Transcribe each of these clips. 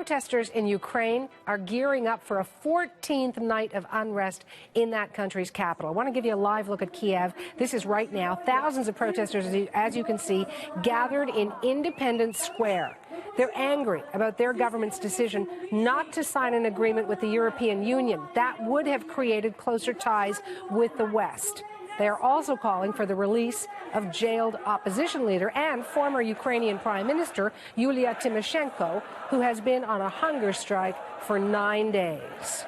Protesters in Ukraine are gearing up for a 14th night of unrest in that country's capital. I want to give you a live look at Kiev. This is right now. Thousands of protesters, as you can see, gathered in Independence Square. They're angry about their government's decision not to sign an agreement with the European Union. That would have created closer ties with the West. They are also calling for the release of jailed opposition leader and former Ukrainian Prime Minister Yulia Tymoshenko, who has been on a hunger strike for 9 days.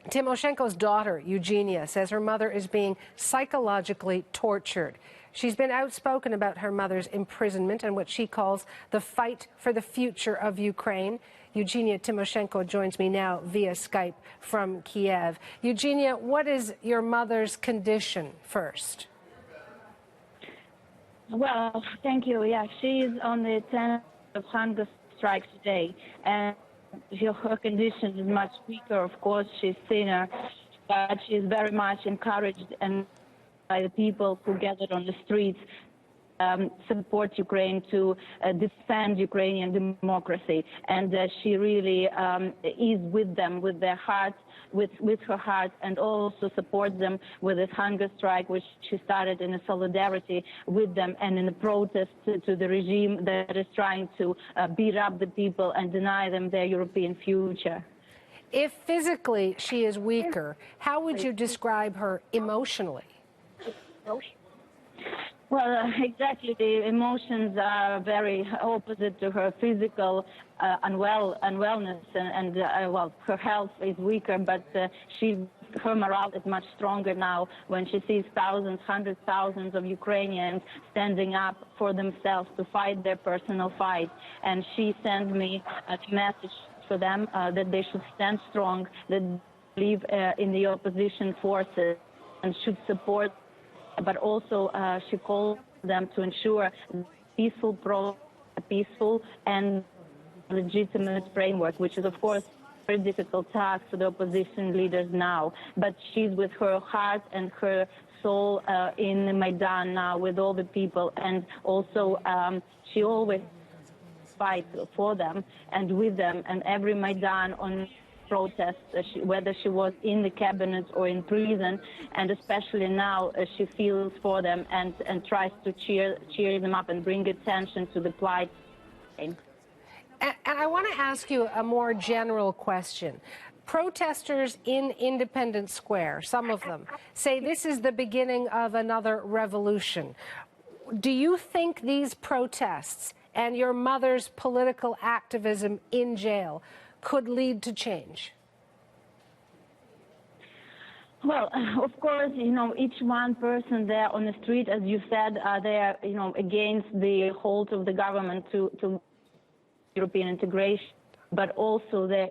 Tymoshenko's daughter, Eugenia, says her mother is being psychologically tortured. She's been outspoken about her mother's imprisonment and what she calls the fight for the future of Ukraine. Eugenia Tymoshenko joins me now via Skype from Kiev. Eugenia, what is your mother's condition first? Well, thank you. Yeah, she is on the 10th of hunger strike today, and her condition is much weaker. Of course, she's thinner, but she's very much encouraged and by the people who gathered on the streets support Ukraine to defend Ukrainian democracy, and she really is with them, with their heart, with her heart, and also supports them with this hunger strike, which she started in a solidarity with them and in a protest to the regime that is trying to beat up the people and deny them their European future. If physically she is weaker, how would you describe her emotionally? Well, exactly. The emotions are very opposite to her physical unwellness, and well, her health is weaker, but her morale is much stronger now when she sees thousands, hundreds of thousands of Ukrainians standing up for themselves to fight their personal fight. And she sent me a message for them that they should stand strong, that they believe in the opposition forces and should support. But also she called them to ensure a peaceful and legitimate framework, which is, of course, a very difficult task for the opposition leaders now. But she's with her heart and her soul in Maidan now with all the people, and also she always fights for them and with them, and every Maidan on protests, whether she was in the cabinet or in prison, and especially now she feels for them and tries to cheer them up and bring attention to the plight. And I want to ask you a more general question. Protesters in Independence Square, some of them, say this is the beginning of another revolution. Do you think these protests and your mother's political activism in jail could lead to change? Well, of course, each one person there on the street, as you said, they are, against the hold of the government to European integration, but also the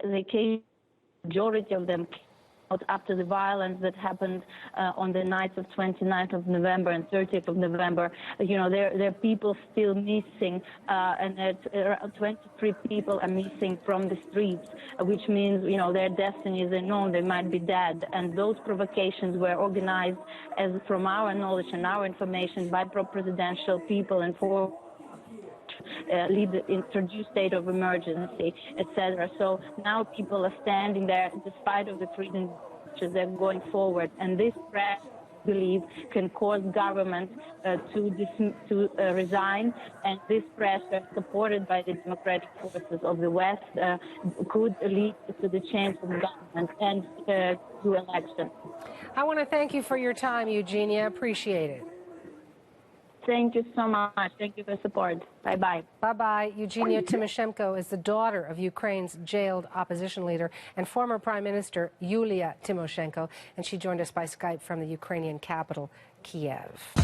majority of them after the violence that happened on the nights of 29th of November and 30th of November. There are people still missing, and 23 people are missing from the streets, which means, their destiny is unknown. They might be dead. And those provocations were organized, as from our knowledge and our information, by pro-presidential people and for introduce state of emergency, etc. So now people are standing there despite of the freedom they're going forward, and this pressure, I believe, can cause government to resign, and this pressure, supported by the democratic forces of the West, could lead to the change of government and to election. I want to thank you for your time, Eugenia. Appreciate it. Thank you so much. Thank you for support. Bye-bye. Bye-bye. Eugenia Tymoshenko is the daughter of Ukraine's jailed opposition leader and former Prime Minister Yulia Tymoshenko, and she joined us by Skype from the Ukrainian capital, Kiev.